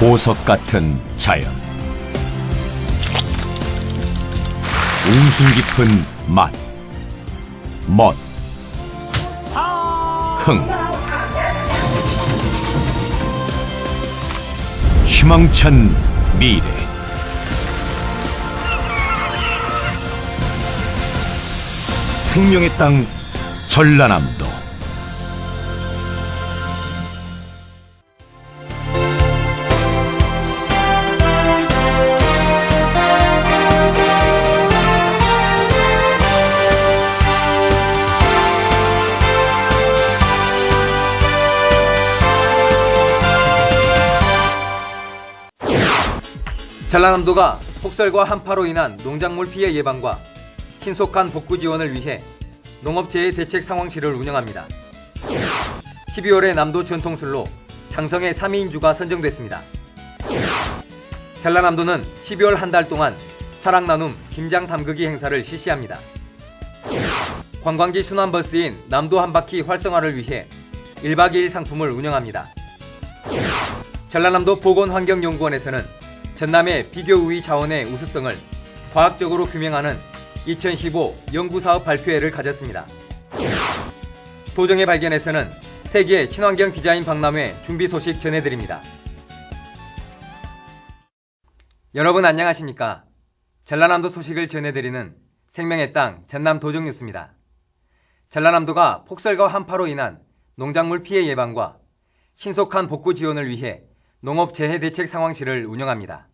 보석 같은 자연, 웃음 깊은 맛, 멋, 흥, 희망찬 미래. 생명의 땅 전라남도. 전라남도가 폭설과 한파로 인한 농작물 피해 예방과 신속한 복구 지원을 위해 농업재해 대책 상황실을 운영합니다. 12월에 남도 전통술로 장성의 3위인주가 선정됐습니다. 전라남도는 12월 한 달 동안 사랑나눔 김장 담그기 행사를 실시합니다. 관광지 순환버스인 남도 한바퀴 활성화를 위해 1박 2일 상품을 운영합니다. 전라남도 보건환경연구원에서는 전남의 비교우위 자원의 우수성을 과학적으로 규명하는 2015 연구사업 발표회를 가졌습니다. 도정의 발견에서는 세계 친환경 디자인 박람회 준비 소식 전해드립니다. 여러분 안녕하십니까? 전라남도 소식을 전해드리는 생명의 땅 전남 도정뉴스입니다. 전라남도가 폭설과 한파로 인한 농작물 피해 예방과 신속한 복구 지원을 위해 농업재해대책 상황실을 운영합니다.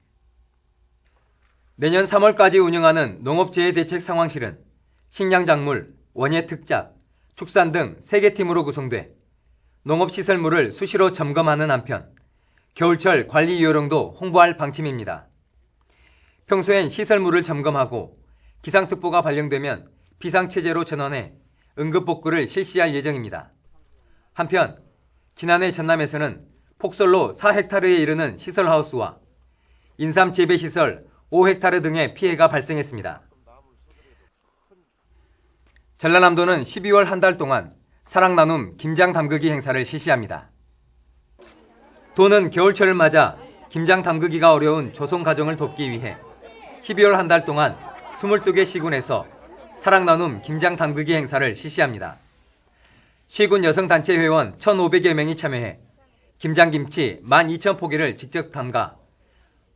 내년 3월까지 운영하는 농업재해대책 상황실은 식량작물, 원예특작, 축산 등 3개 팀으로 구성돼 농업시설물을 수시로 점검하는 한편 겨울철 관리 요령도 홍보할 방침입니다. 평소엔 시설물을 점검하고 기상특보가 발령되면 비상체제로 전환해 응급복구를 실시할 예정입니다. 한편 지난해 전남에서는 폭설로 4헥타르에 이르는 시설하우스와 인삼 재배시설 5헥타르 등의 피해가 발생했습니다. 전라남도는 12월 한 달 동안 사랑나눔 김장 담그기 행사를 실시합니다. 도는 겨울철을 맞아 김장 담그기가 어려운 조송 가정을 돕기 위해 12월 한 달 동안 22개 시군에서 사랑나눔 김장 담그기 행사를 실시합니다. 시군 여성단체 회원 1,500여 명이 참여해 김장김치 12,000포기를 직접 담가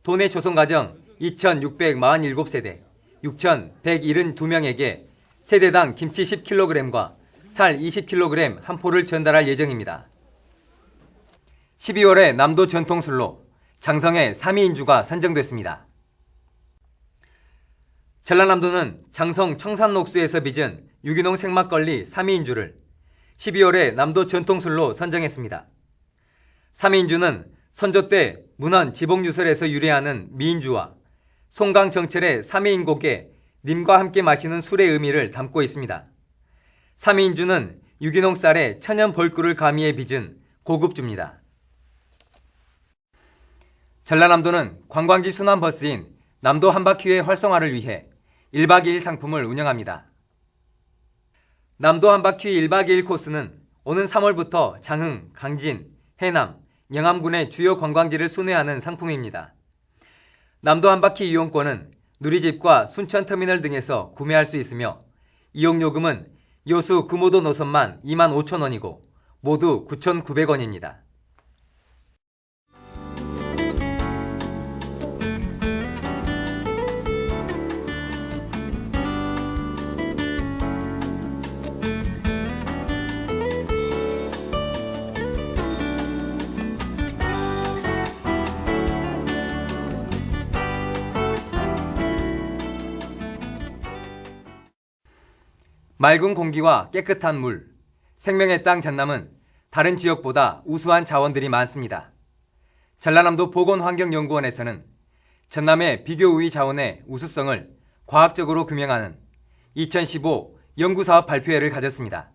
도내 조선가정 2,647세대, 6,172명에게 세대당 김치 10kg과 살 20kg 한 포를 전달할 예정입니다. 12월에 남도 전통술로 장성의 3위인주가 선정됐습니다. 전라남도는 장성 청산옥수에서 빚은 유기농 생막걸리 3위인주를 12월에 남도 전통술로 선정했습니다. 3위인주는 선조 때 문헌 지복유설에서 유래하는 미인주와 송강 정철의 3위인곡에 님과 함께 마시는 술의 의미를 담고 있습니다. 3위인주는 유기농 쌀에 천연 벌꿀을 가미해 빚은 고급주입니다. 전라남도는 관광지 순환버스인 남도 한바퀴회 활성화를 위해 1박 2일 상품을 운영합니다. 남도 한바퀴 1박 2일 코스는 오는 3월부터 장흥, 강진, 해남, 영암군의 주요 관광지를 순회하는 상품입니다. 남도 한바퀴 이용권은 누리집과 순천터미널 등에서 구매할 수 있으며 이용요금은 여수 금오도 노선만 25,000원이고 모두 9,900원입니다. 맑은 공기와 깨끗한 물, 생명의 땅 전남은 다른 지역보다 우수한 자원들이 많습니다. 전라남도 보건환경연구원에서는 전남의 비교우위 자원의 우수성을 과학적으로 규명하는 2015 연구사업 발표회를 가졌습니다.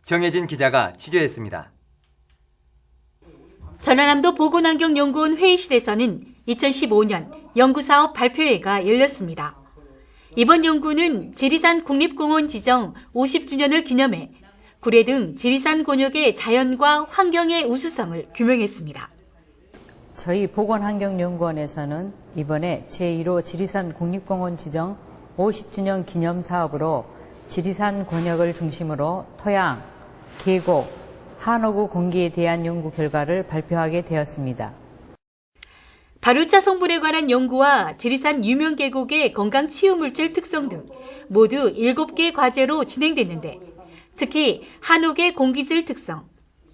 정혜진 기자가 취재했습니다. 전라남도 보건환경연구원 회의실에서는 2015년 연구사업 발표회가 열렸습니다. 이번 연구는 지리산 국립공원 지정 50주년을 기념해 구례 등 지리산 곤욕의 자연과 환경의 우수성을 규명했습니다. 저희 보건환경연구원에서는 이번에 제1호 지리산 국립공원 지정 50주년 기념 사업으로 지리산 권역을 중심으로 토양, 계곡, 한호구 공기에 대한 연구 결과를 발표하게 되었습니다. 발효차 성분에 관한 연구와 지리산 유명 계곡의 건강 치유 물질 특성 등 모두 7개 과제로 진행됐는데 특히 한옥의 공기질 특성,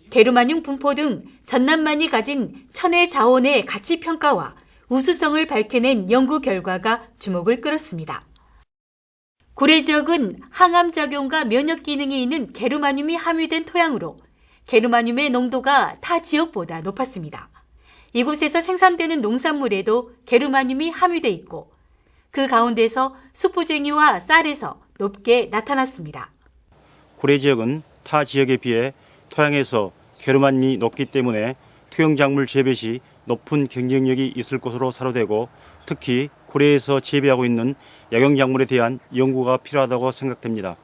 게르마늄 분포 등 전남만이 가진 천혜 자원의 가치 평가와 우수성을 밝혀낸 연구 결과가 주목을 끌었습니다. 고래 지역은 항암 작용과 면역 기능이 있는 게르마늄이 함유된 토양으로 게르마늄의 농도가 타 지역보다 높았습니다. 이곳에서 생산되는 농산물에도 게르마늄이 함유돼 있고 그 가운데서 숙부쟁이와 쌀에서 높게 나타났습니다. 고래 지역은 타 지역에 비해 토양에서 게르마늄이 높기 때문에 토양작물 재배 시 높은 경쟁력이 있을 것으로 사료되고 특히 고래에서 재배하고 있는 약용작물에 대한 연구가 필요하다고 생각됩니다.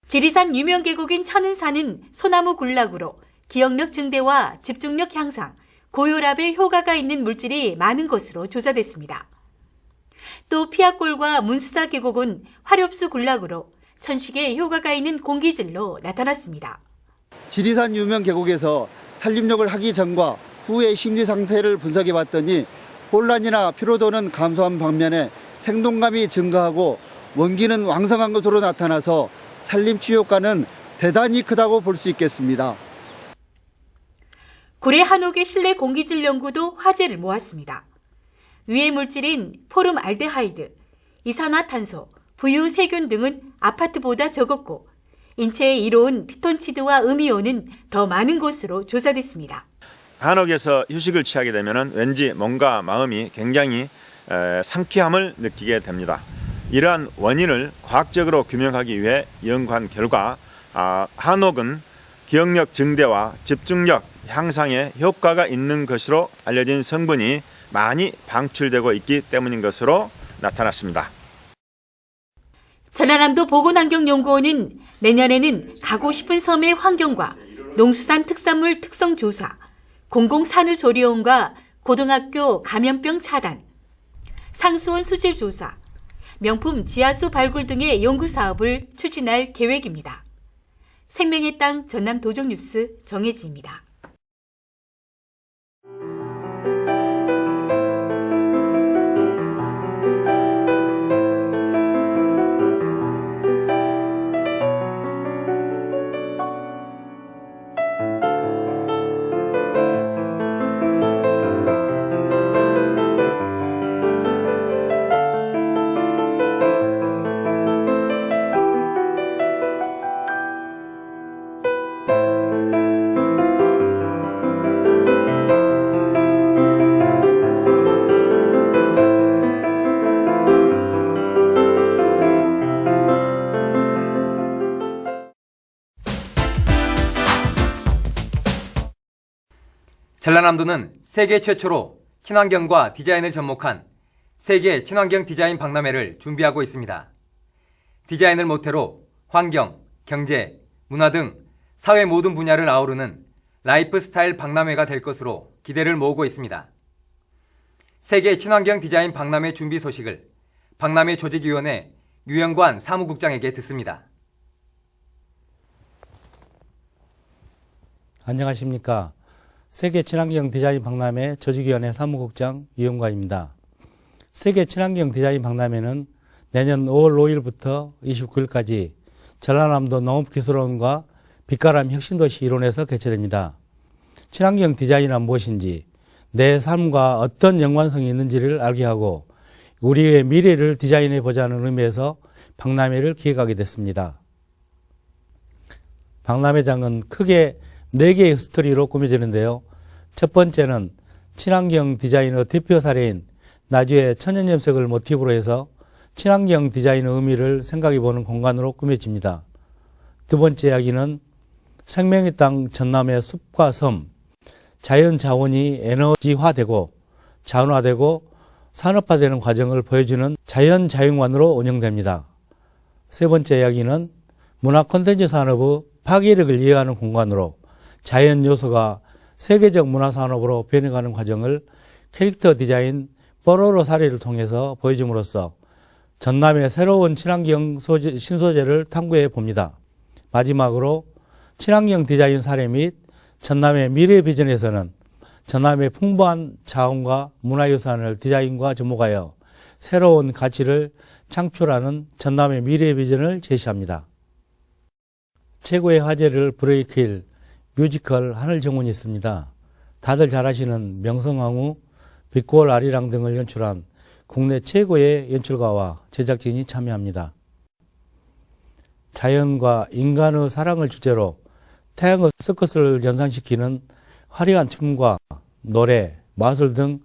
지리산 유명 계곡인 천은산은 소나무 군락으로 기억력 증대와 집중력 향상, 고혈압에 효과가 있는 물질이 많은 것으로 조사됐습니다. 또 피아골과 문수사 계곡은 화렵수 군락으로 천식에 효과가 있는 공기질로 나타났습니다. 지리산 유명 계곡에서 산림욕을 하기 전과 후의 심리 상태를 분석해 봤더니 혼란이나 피로도는 감소한 반면에 생동감이 증가하고 원기는 왕성한 것으로 나타나서 산림치유 효과는 대단히 크다고 볼 수 있겠습니다. 고래 한옥의 실내 공기질 연구도 화제를 모았습니다. 유해 물질인 포름알데하이드, 이산화탄소, 부유세균 등은 아파트보다 적었고 인체에 이로운 피톤치드와 음이온은 더 많은 것으로 조사됐습니다. 한옥에서 휴식을 취하게 되면 왠지 몸과 마음이 굉장히 상쾌함을 느끼게 됩니다. 이러한 원인을 과학적으로 규명하기 위해 연구한 결과 한옥은 기억력 증대와 집중력 향상에 효과가 있는 것으로 알려진 성분이 많이 방출되고 있기 때문인 것으로 나타났습니다. 전라남도 보건환경연구원은 내년에는 가고 싶은 섬의 환경과 농수산 특산물 특성 조사, 공공산후조리원과 고등학교 감염병 차단, 상수원 수질 조사, 명품 지하수 발굴 등의 연구 사업을 추진할 계획입니다. 생명의 땅 전남 도정뉴스 정혜지입니다. 전라남도는 세계 최초로 친환경과 디자인을 접목한 세계 친환경 디자인 박람회를 준비하고 있습니다. 디자인을 모태로 환경, 경제, 문화 등 사회 모든 분야를 아우르는 라이프스타일 박람회가 될 것으로 기대를 모으고 있습니다. 세계 친환경 디자인 박람회 준비 소식을 박람회 조직위원회 유영관 사무국장에게 듣습니다. 안녕하십니까. 세계 친환경 디자인 박람회 조직위원회 사무국장 유영관입니다. 세계 친환경 디자인 박람회는 내년 5월 5일부터 29일까지 전라남도 농업기술원과 빛가람 혁신도시 일원에서 개최됩니다. 친환경 디자인은 무엇인지, 내 삶과 어떤 연관성이 있는지를 알게 하고 우리의 미래를 디자인해 보자는 의미에서 박람회를 기획하게 됐습니다. 박람회장은 크게 4개의 스토리로 꾸며지는데요. 첫 번째는 친환경 디자인의 대표 사례인 나주의 천연염색을 모티브로 해서 친환경 디자인의 의미를 생각해보는 공간으로 꾸며집니다. 두 번째 이야기는 생명의 땅 전남의 숲과 섬, 자연 자원이 에너지화되고 자원화되고 산업화되는 과정을 보여주는 자연 자연관으로 운영됩니다. 세 번째 이야기는 문화 콘텐츠 산업의 파괴력을 이해하는 공간으로 자연 요소가 세계적 문화산업으로 변해가는 과정을 캐릭터 디자인 뽀로로 사례를 통해서 보여줌으로써 전남의 새로운 친환경 신소재를 탐구해 봅니다. 마지막으로 친환경 디자인 사례 및 전남의 미래 비전에서는 전남의 풍부한 자원과 문화유산을 디자인과 접목하여 새로운 가치를 창출하는 전남의 미래 비전을 제시합니다. 최고의 화제를 불러일으킬 뮤지컬 하늘정원이 있습니다. 다들 잘 아시는 명성황후, 빛골 아리랑 등을 연출한 국내 최고의 연출가와 제작진이 참여합니다. 자연과 인간의 사랑을 주제로 태양의 서커스를 연상시키는 화려한 춤과 노래, 마술 등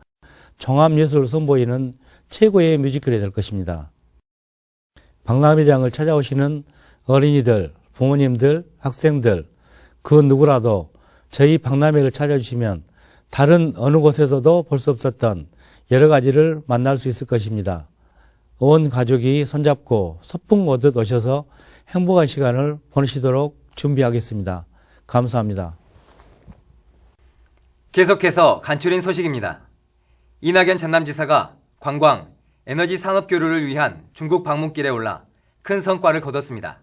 종합예술을 선보이는 최고의 뮤지컬이 될 것입니다. 박람회장을 찾아오시는 어린이들, 부모님들, 학생들, 그 누구라도 저희 박람회를 찾아주시면 다른 어느 곳에서도 볼 수 없었던 여러 가지를 만날 수 있을 것입니다. 온 가족이 손잡고 소풍 오듯 오셔서 행복한 시간을 보내시도록 준비하겠습니다. 감사합니다. 계속해서 간추린 소식입니다. 이낙연 전남지사가 관광, 에너지 산업 교류를 위한 중국 방문길에 올라 큰 성과를 거뒀습니다.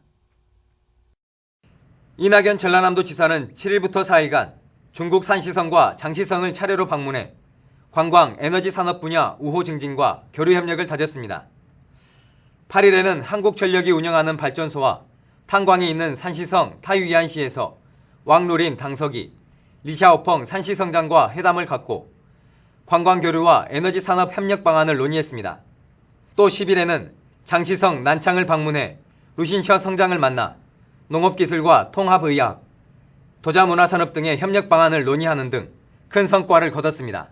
이낙연 전라남도 지사는 7일부터 4일간 중국 산시성과 장시성을 차례로 방문해 관광, 에너지 산업 분야 우호 증진과 교류 협력을 다졌습니다. 8일에는 한국전력이 운영하는 발전소와 탄광이 있는 산시성 타유이안시에서 왕노린 당석이, 리샤오펑 산시성장과 회담을 갖고 관광교류와 에너지 산업 협력 방안을 논의했습니다. 또 10일에는 장시성 난창을 방문해 루신셔 성장을 만나 농업기술과 통합의학, 도자문화산업 등의 협력 방안을 논의하는 등 큰 성과를 거뒀습니다.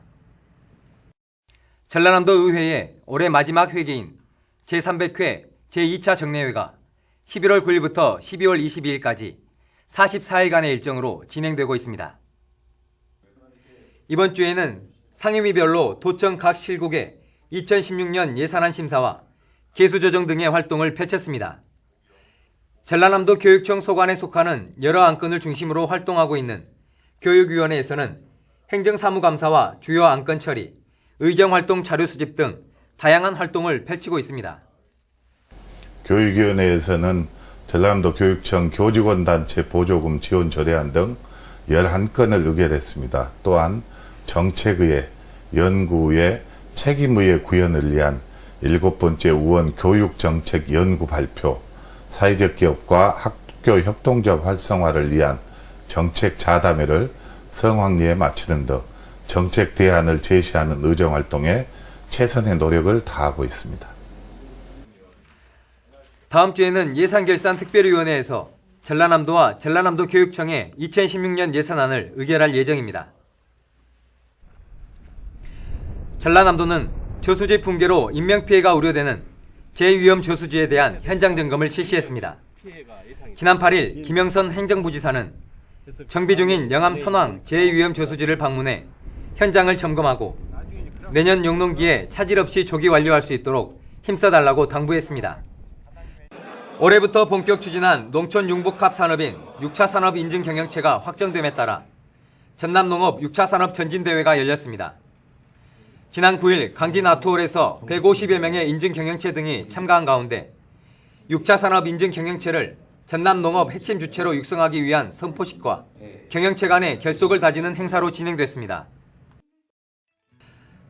전라남도 의회의 올해 마지막 회기인 제300회 제2차 정례회가 11월 9일부터 12월 22일까지 44일간의 일정으로 진행되고 있습니다. 이번 주에는 상임위별로 도청 각 실국의 2016년 예산안 심사와 개수조정 등의 활동을 펼쳤습니다. 전라남도 교육청 소관에 속하는 여러 안건을 중심으로 활동하고 있는 교육위원회에서는 행정사무감사와 주요 안건 처리, 의정활동 자료 수집 등 다양한 활동을 펼치고 있습니다. 교육위원회에서는 전라남도 교육청 교직원단체 보조금 지원 조례안 등 11건을 의결했습니다. 또한 정책의회, 연구의회, 책임의회 구현을 위한 7번째 우원 교육정책 연구 발표, 사회적 기업과 학교 협동조합 활성화를 위한 정책 자담회를 성황리에 마치는 등 정책 대안을 제시하는 의정활동에 최선의 노력을 다하고 있습니다. 다음 주에는 예산결산특별위원회에서 전라남도와 전라남도 교육청의 2016년 예산안을 의결할 예정입니다. 전라남도는 저수지 붕괴로 인명피해가 우려되는 제위험 저수지에 대한 현장 점검을 실시했습니다. 지난 8일 김영선 행정부지사는 정비 중인 영암 선왕 제위험 저수지를 방문해 현장을 점검하고 내년 용농기에 차질 없이 조기 완료할 수 있도록 힘써달라고 당부했습니다. 올해부터 본격 추진한 농촌 융복합 산업인 6차 산업 인증 경영체가 확정됨에 따라 전남농업 6차 산업 전진대회가 열렸습니다. 지난 9일 강진 아트홀에서 150여 명의 인증 경영체 등이 참가한 가운데 6차 산업 인증 경영체를 전남농업 핵심 주체로 육성하기 위한 선포식과 경영체 간의 결속을 다지는 행사로 진행됐습니다.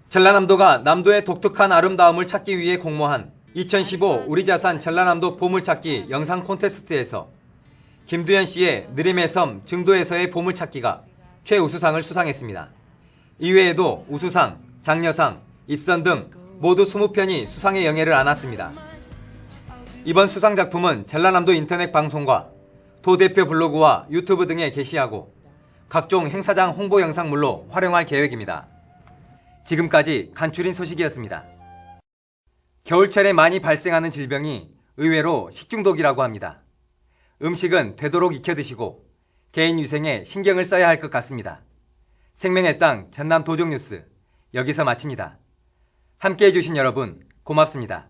전라남도가 남도의 독특한 아름다움을 찾기 위해 공모한 2015 우리자산 전라남도 보물찾기 영상 콘테스트에서 김두현 씨의 느림의 섬 증도에서의 보물찾기가 최우수상을 수상했습니다. 이외에도 우수상, 장려상, 입선 등 모두 20편이 수상의 영예를 안았습니다. 이번 수상작품은 전라남도 인터넷 방송과 도 대표 블로그와 유튜브 등에 게시하고 각종 행사장 홍보 영상물로 활용할 계획입니다. 지금까지 간추린 소식이었습니다. 겨울철에 많이 발생하는 질병이 의외로 식중독이라고 합니다. 음식은 되도록 익혀 드시고 개인 위생에 신경을 써야 할 것 같습니다. 생명의 땅 전남 도정뉴스 여기서 마칩니다. 함께해 주신 여러분 고맙습니다.